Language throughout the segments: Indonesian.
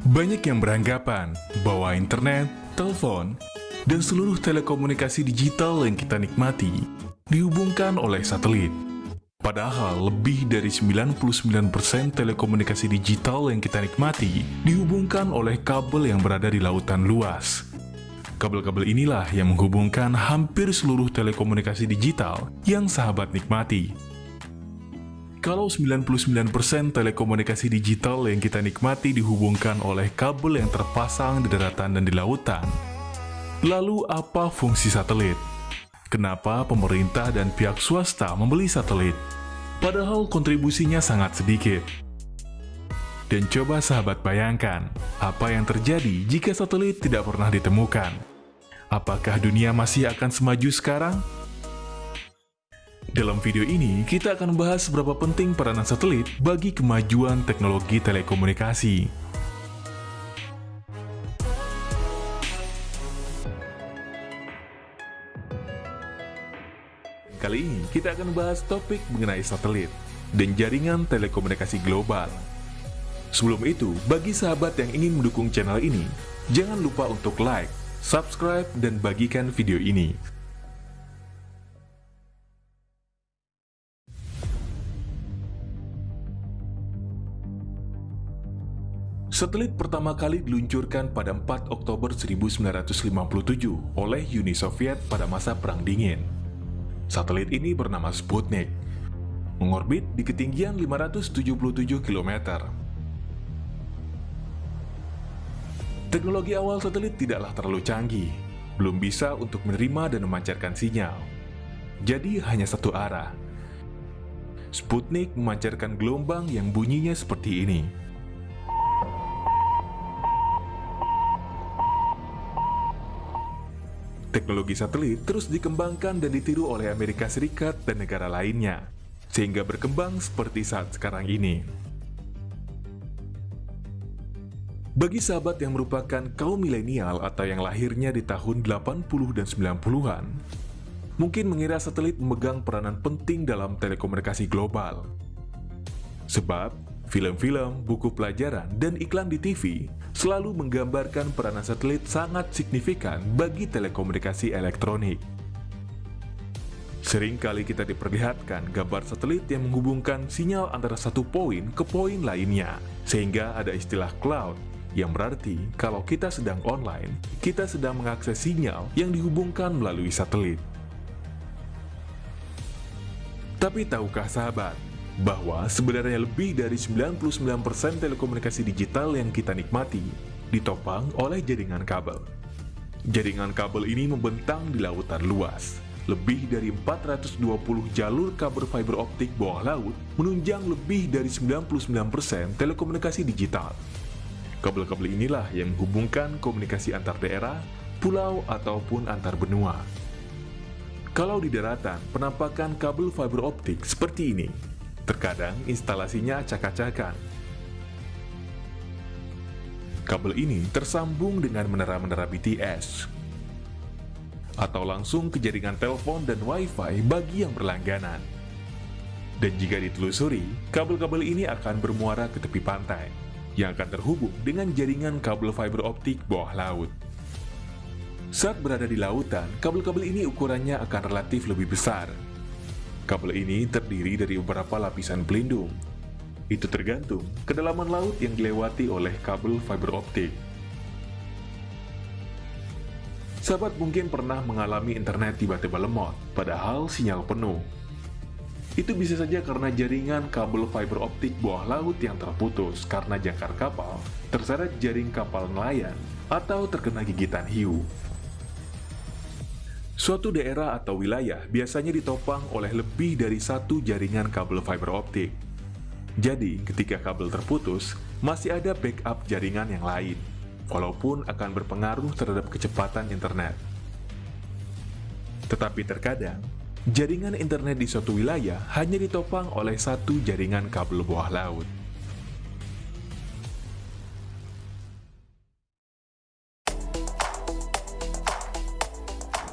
Banyak yang beranggapan bahwa internet, telepon, dan seluruh telekomunikasi digital yang kita nikmati dihubungkan oleh satelit. Padahal lebih dari 99% telekomunikasi digital yang kita nikmati dihubungkan oleh kabel yang berada di lautan luas. Kabel-kabel inilah yang menghubungkan hampir seluruh telekomunikasi digital yang sahabat nikmati. Kalau 99% telekomunikasi digital yang kita nikmati dihubungkan oleh kabel yang terpasang di daratan dan di lautan, lalu apa fungsi satelit? Kenapa pemerintah dan pihak swasta membeli satelit? Padahal kontribusinya sangat sedikit. Dan coba sahabat bayangkan, apa yang terjadi jika satelit tidak pernah ditemukan? Apakah dunia masih akan semaju sekarang? Dalam video ini, kita akan membahas seberapa penting peranan satelit bagi kemajuan teknologi telekomunikasi. Kali ini, kita akan membahas topik mengenai satelit dan jaringan telekomunikasi global. Sebelum itu, bagi sahabat yang ingin mendukung channel ini, jangan lupa untuk like, subscribe, dan bagikan video ini. Satelit pertama kali diluncurkan pada 4 Oktober 1957 oleh Uni Soviet pada masa Perang Dingin. Satelit ini bernama Sputnik, mengorbit di ketinggian 577 km. Teknologi awal satelit tidaklah terlalu canggih, belum bisa untuk menerima dan memancarkan sinyal. Jadi hanya satu arah. Sputnik memancarkan gelombang yang bunyinya seperti ini. Teknologi satelit terus dikembangkan dan ditiru oleh Amerika Serikat dan negara lainnya, sehingga berkembang seperti saat sekarang ini. Bagi sahabat yang merupakan kaum milenial atau yang lahirnya di tahun 80 dan 90-an, mungkin mengira satelit memegang peranan penting dalam telekomunikasi global. Sebab, film-film, buku pelajaran, dan iklan di TV selalu menggambarkan peranan satelit sangat signifikan bagi telekomunikasi elektronik. Sering kali kita diperlihatkan gambar satelit yang menghubungkan sinyal antara satu poin ke poin lainnya, sehingga ada istilah cloud, yang berarti kalau kita sedang online, kita sedang mengakses sinyal yang dihubungkan melalui satelit. Tapi tahukah sahabat, bahwa sebenarnya lebih dari 99% telekomunikasi digital yang kita nikmati ditopang oleh jaringan kabel. Jaringan kabel ini membentang di lautan luas. Lebih dari 420 jalur kabel fiber optik bawah laut menunjang lebih dari 99% telekomunikasi digital. Kabel-kabel inilah yang menghubungkan komunikasi antar daerah, pulau, ataupun antar benua. Kalau di daratan, penampakan kabel fiber optik seperti ini. Terkadang instalasinya acak-acakan. Kabel ini tersambung dengan menara-menara BTS atau langsung ke jaringan telepon dan Wi-Fi bagi yang berlangganan. Dan jika ditelusuri, kabel-kabel ini akan bermuara ke tepi pantai yang akan terhubung dengan jaringan kabel fiber optik bawah laut. Saat berada di lautan, kabel-kabel ini ukurannya akan relatif lebih besar. Kabel ini terdiri dari beberapa lapisan pelindung. Itu tergantung kedalaman laut yang dilewati oleh kabel fiber optik. Sahabat mungkin pernah mengalami internet tiba-tiba lemot, padahal sinyal penuh. Itu bisa saja karena jaringan kabel fiber optik bawah laut yang terputus karena jangkar kapal terseret jaring kapal nelayan atau terkena gigitan hiu. Suatu daerah atau wilayah biasanya ditopang oleh lebih dari satu jaringan kabel fiber optik. Jadi, ketika kabel terputus, masih ada backup jaringan yang lain, walaupun akan berpengaruh terhadap kecepatan internet. Tetapi terkadang, jaringan internet di suatu wilayah hanya ditopang oleh satu jaringan kabel bawah laut.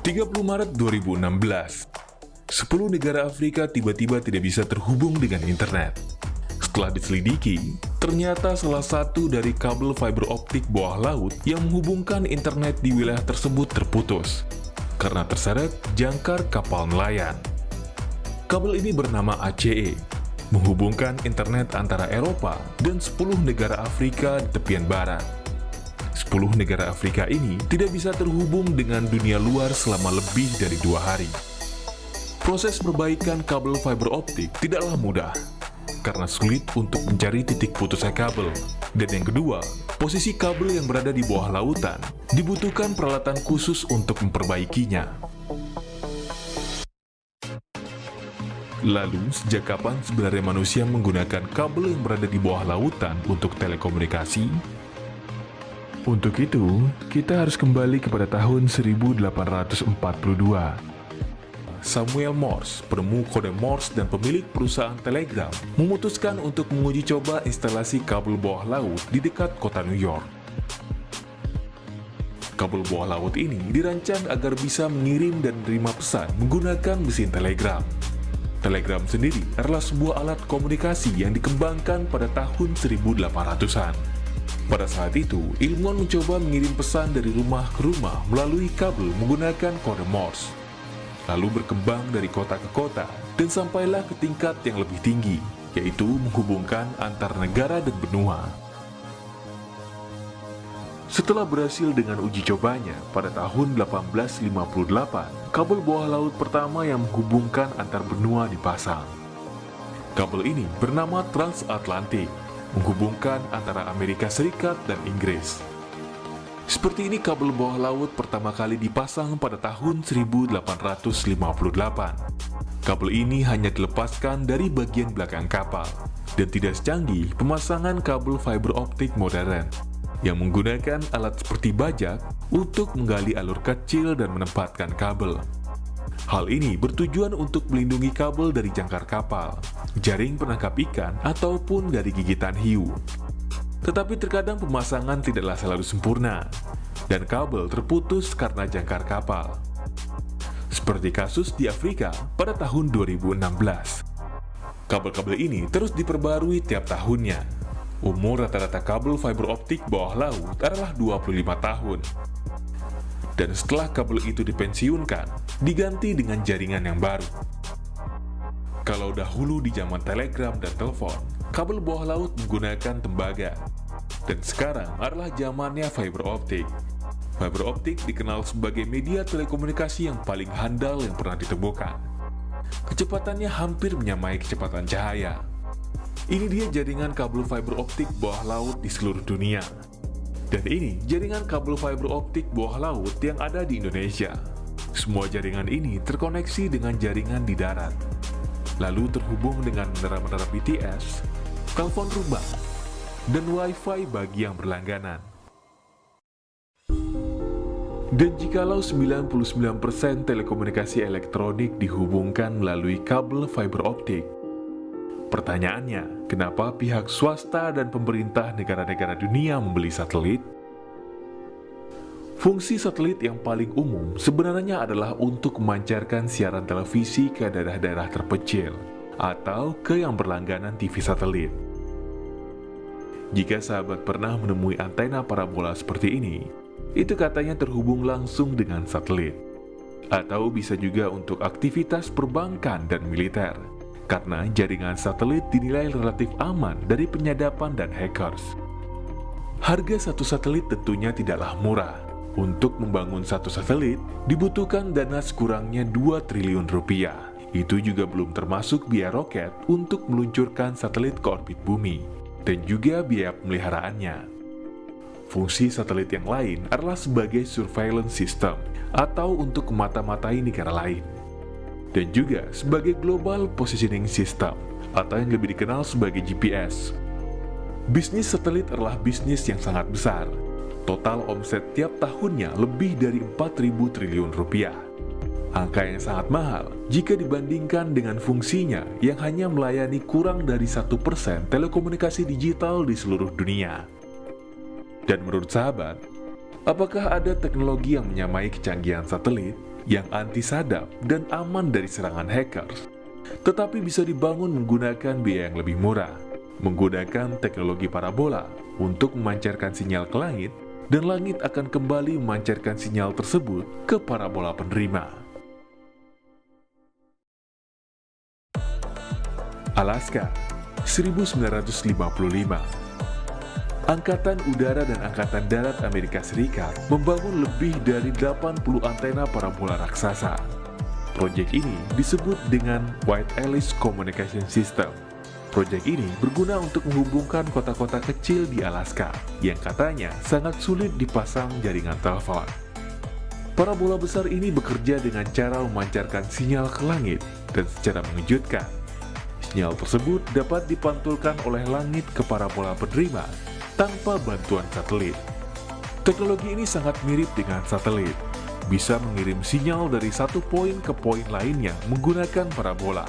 30 Maret 2016, 10 negara Afrika tiba-tiba tidak bisa terhubung dengan internet. Setelah diselidiki, ternyata salah satu dari kabel fiber optik bawah laut yang menghubungkan internet di wilayah tersebut terputus karena terseret jangkar kapal nelayan. Kabel ini bernama ACE, menghubungkan internet antara Eropa dan 10 negara Afrika di tepian barat. 10 negara Afrika ini tidak bisa terhubung dengan dunia luar selama lebih dari 2 hari. Proses perbaikan kabel fiber optik tidaklah mudah, karena sulit untuk mencari titik putusnya kabel. Dan yang kedua, posisi kabel yang berada di bawah lautan dibutuhkan peralatan khusus untuk memperbaikinya. Lalu, sejak kapan sebenarnya manusia menggunakan kabel yang berada di bawah lautan untuk telekomunikasi? Untuk itu, kita harus kembali kepada tahun 1842. Samuel Morse, penemu kode Morse dan pemilik perusahaan telegram, memutuskan untuk menguji coba instalasi kabel bawah laut di dekat kota New York. Kabel bawah laut ini dirancang agar bisa mengirim dan menerima pesan menggunakan mesin telegram. Telegram sendiri adalah sebuah alat komunikasi yang dikembangkan pada tahun 1800-an. Pada saat itu, ilmuwan mencoba mengirim pesan dari rumah ke rumah melalui kabel menggunakan kode Morse. Lalu berkembang dari kota ke kota dan sampailah ke tingkat yang lebih tinggi, yaitu menghubungkan antar negara dan benua. Setelah berhasil dengan uji cobanya, pada tahun 1858, kabel bawah laut pertama yang menghubungkan antar benua dipasang. Kabel ini bernama Transatlantik, menghubungkan antara Amerika Serikat dan Inggris. Seperti ini kabel bawah laut pertama kali dipasang pada tahun 1858. Kabel ini hanya dilepaskan dari bagian belakang kapal, dan tidak secanggih pemasangan kabel fiber optik modern yang menggunakan alat seperti bajak untuk menggali alur kecil dan menempatkan kabel. Hal ini bertujuan untuk melindungi kabel dari jangkar kapal, jaring penangkap ikan, ataupun dari gigitan hiu. Tetapi terkadang pemasangan tidaklah selalu sempurna, dan kabel terputus karena jangkar kapal. Seperti kasus di Afrika pada tahun 2016. Kabel-kabel ini terus diperbarui tiap tahunnya. Umur rata-rata kabel fiber optik bawah laut adalah 25 tahun. Dan setelah kabel itu dipensiunkan, diganti dengan jaringan yang baru. Kalau dahulu di zaman telegram dan telepon, kabel bawah laut menggunakan tembaga. Dan sekarang adalah zamannya fiber optik. Fiber optik dikenal sebagai media telekomunikasi yang paling handal yang pernah ditemukan. Kecepatannya hampir menyamai kecepatan cahaya. Ini dia jaringan kabel fiber optik bawah laut di seluruh dunia. Dan ini jaringan kabel fiber optik bawah laut yang ada di Indonesia. Semua jaringan ini terkoneksi dengan jaringan di darat, lalu terhubung dengan menara-menara BTS, telepon rumah, dan Wi-Fi bagi yang berlangganan. Dan jikalau 99% telekomunikasi elektronik dihubungkan melalui kabel fiber optik, pertanyaannya, kenapa pihak swasta dan pemerintah negara-negara dunia membeli satelit? Fungsi satelit yang paling umum sebenarnya adalah untuk memancarkan siaran televisi ke daerah-daerah terpencil atau ke yang berlangganan TV satelit. Jika sahabat pernah menemui antena parabola seperti ini, itu katanya terhubung langsung dengan satelit. Atau bisa juga untuk aktivitas perbankan dan militer, karena jaringan satelit dinilai relatif aman dari penyadapan dan hackers. Harga satu satelit tentunya tidaklah murah. Untuk membangun satu satelit, dibutuhkan dana sekurangnya 2 triliun rupiah. Itu juga belum termasuk biaya roket untuk meluncurkan satelit ke orbit bumi, dan juga biaya pemeliharaannya. Fungsi satelit yang lain adalah sebagai surveillance system, atau untuk memata-matai negara lain. Dan juga sebagai Global Positioning System, atau yang lebih dikenal sebagai GPS. Bisnis satelit adalah bisnis yang sangat besar. Total omset tiap tahunnya lebih dari 4.000 triliun rupiah. Angka yang sangat mahal jika dibandingkan dengan fungsinya yang hanya melayani kurang dari 1% telekomunikasi digital di seluruh dunia. Dan menurut sahabat, apakah ada teknologi yang menyamai kecanggihan satelit yang anti sadap dan aman dari serangan hackers, tetapi bisa dibangun menggunakan biaya yang lebih murah? menggunakan teknologi parabola untuk memancarkan sinyal ke langit, dan langit akan kembali memancarkan sinyal tersebut ke parabola penerima. Alaska, 1955. Angkatan Udara dan Angkatan Darat Amerika Serikat membangun lebih dari 80 antena parabola raksasa. Proyek ini disebut dengan White Alice Communication System. Proyek ini berguna untuk menghubungkan kota-kota kecil di Alaska yang katanya sangat sulit dipasang jaringan telepon. Parabola besar ini bekerja dengan cara memancarkan sinyal ke langit, dan secara mengejutkan, sinyal tersebut dapat dipantulkan oleh langit ke parabola penerima tanpa bantuan satelit. Teknologi ini sangat mirip dengan satelit, bisa mengirim sinyal dari satu poin ke poin lainnya menggunakan parabola.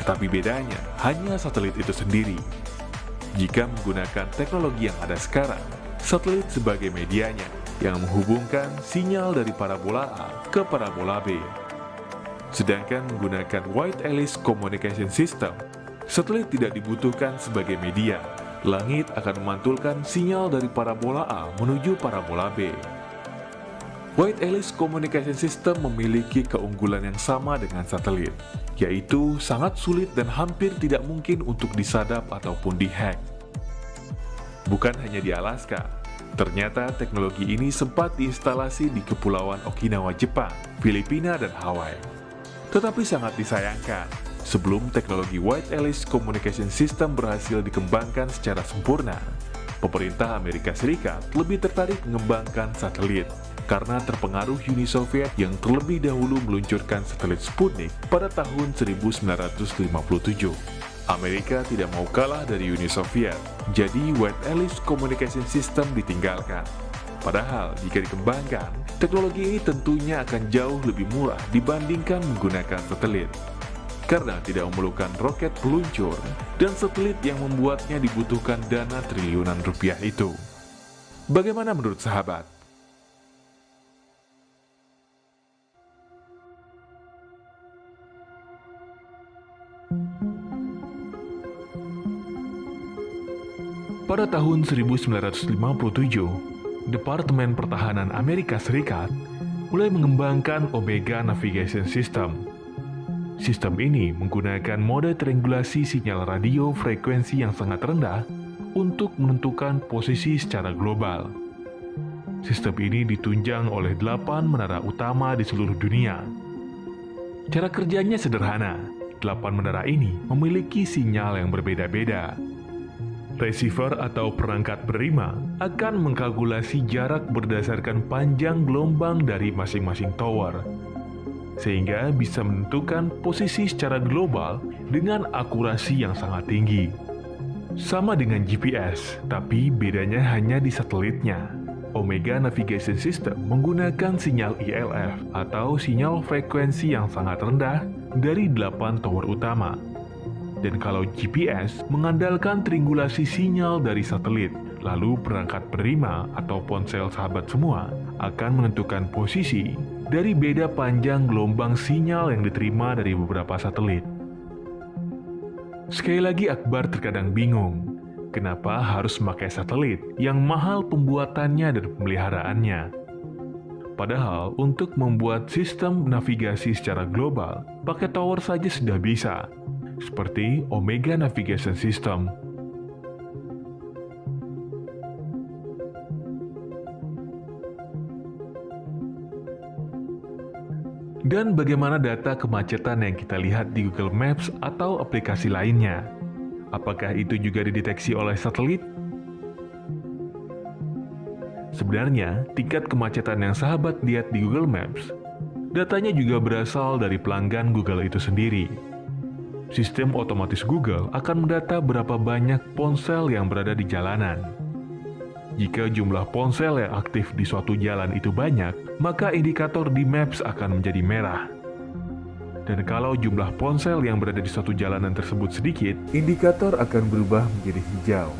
Tetapi bedanya hanya satelit itu sendiri. Jika menggunakan teknologi yang ada sekarang, satelit sebagai medianya yang menghubungkan sinyal dari parabola A ke parabola B. Sedangkan menggunakan White Alice Communication System, satelit tidak dibutuhkan sebagai media. Langit akan memantulkan sinyal dari parabola A menuju parabola B. White Alice Communication System memiliki keunggulan yang sama dengan satelit, yaitu sangat sulit dan hampir tidak mungkin untuk disadap ataupun dihack. Bukan hanya di Alaska, ternyata teknologi ini sempat diinstalasi di Kepulauan Okinawa, Jepang, Filipina, dan Hawaii. Tetapi sangat disayangkan, sebelum teknologi White Alice Communication System berhasil dikembangkan secara sempurna, pemerintah Amerika Serikat lebih tertarik mengembangkan satelit karena terpengaruh Uni Soviet yang terlebih dahulu meluncurkan satelit Sputnik pada tahun 1957. Amerika tidak mau kalah dari Uni Soviet, jadi White Alice Communication System ditinggalkan. Padahal jika dikembangkan, teknologi ini tentunya akan jauh lebih murah dibandingkan menggunakan satelit, karena tidak memerlukan roket peluncur dan satelit yang membuatnya dibutuhkan dana triliunan rupiah itu. Bagaimana menurut sahabat? Pada tahun 1957, Departemen Pertahanan Amerika Serikat mulai mengembangkan Omega Navigation System. Sistem ini menggunakan mode triangulasi sinyal radio frekuensi yang sangat rendah untuk menentukan posisi secara global. Sistem ini ditunjang oleh 8 menara utama di seluruh dunia. Cara kerjanya sederhana. 8 menara ini memiliki sinyal yang berbeda-beda. Receiver atau perangkat penerima akan mengkalkulasi jarak berdasarkan panjang gelombang dari masing-masing tower, sehingga bisa menentukan posisi secara global dengan akurasi yang sangat tinggi. Sama dengan GPS, tapi bedanya hanya di satelitnya. Omega Navigation System menggunakan sinyal ILF atau sinyal frekuensi yang sangat rendah dari 8 tower utama. Dan kalau GPS mengandalkan triangulasi sinyal dari satelit, lalu perangkat penerima atau ponsel sahabat semua akan menentukan posisi dari beda panjang gelombang sinyal yang diterima dari beberapa satelit. Sekali lagi Akbar terkadang bingung, kenapa harus memakai satelit yang mahal pembuatannya dan pemeliharaannya. Padahal untuk membuat sistem navigasi secara global, pakai tower saja sudah bisa, seperti Omega Navigation System. Dan bagaimana data kemacetan yang kita lihat di Google Maps atau aplikasi lainnya? Apakah itu juga dideteksi oleh satelit? Sebenarnya, tingkat kemacetan yang sahabat lihat di Google Maps, datanya juga berasal dari pelanggan Google itu sendiri. Sistem otomatis Google akan mendata berapa banyak ponsel yang berada di jalanan. Jika jumlah ponsel yang aktif di suatu jalan itu banyak, maka indikator di Maps akan menjadi merah. Dan kalau jumlah ponsel yang berada di suatu jalanan tersebut sedikit, indikator akan berubah menjadi hijau.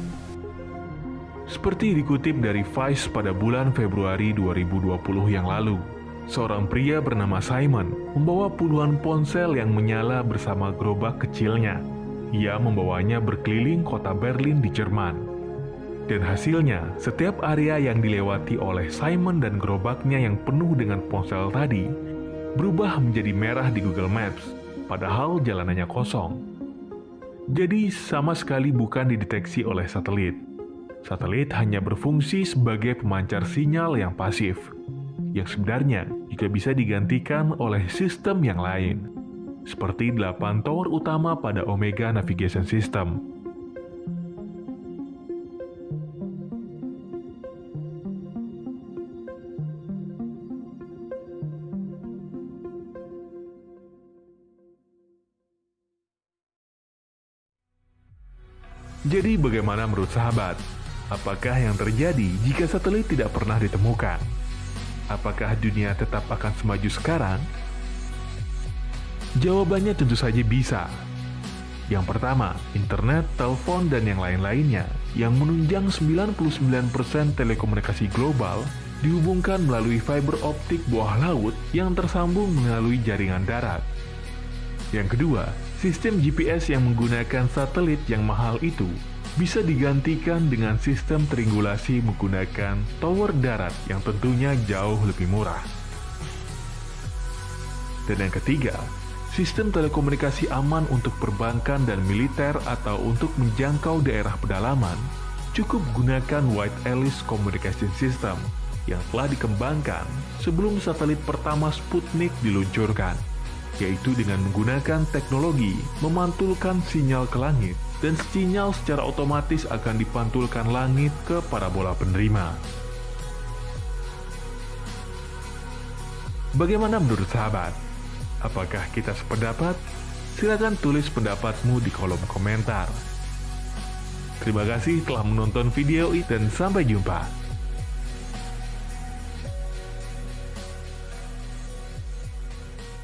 Seperti dikutip dari Vice pada bulan Februari 2020 yang lalu. Seorang pria bernama Simon membawa puluhan ponsel yang menyala bersama gerobak kecilnya. ia membawanya berkeliling kota Berlin di Jerman. Dan hasilnya, setiap area yang dilewati oleh Simon dan gerobaknya yang penuh dengan ponsel tadi berubah menjadi merah di Google Maps, padahal jalanannya kosong. Jadi sama sekali bukan dideteksi oleh satelit. Satelit hanya berfungsi sebagai pemancar sinyal yang pasif, yang sebenarnya juga bisa digantikan oleh sistem yang lain, seperti 8 tower utama pada Omega Navigation System. Jadi bagaimana menurut sahabat? Apakah yang terjadi jika satelit tidak pernah ditemukan? Apakah dunia tetap akan semaju sekarang? Jawabannya tentu saja bisa. Yang pertama, internet, telepon, dan yang lain-lainnya yang menunjang 99% telekomunikasi global dihubungkan melalui fiber optik bawah laut yang tersambung melalui jaringan darat. Yang kedua, sistem GPS yang menggunakan satelit yang mahal itu bisa digantikan dengan sistem triangulasi menggunakan tower darat yang tentunya jauh lebih murah. Dan yang ketiga, sistem telekomunikasi aman untuk perbankan dan militer atau untuk menjangkau daerah pedalaman cukup gunakan White Alice Communication System yang telah dikembangkan sebelum satelit pertama Sputnik diluncurkan, yaitu dengan menggunakan teknologi memantulkan sinyal ke langit dan sinyal secara otomatis akan dipantulkan langit ke parabola penerima. Bagaimana menurut sahabat? Apakah kita sependapat? Silakan tulis pendapatmu di kolom komentar. Terima kasih telah menonton video ini dan sampai jumpa.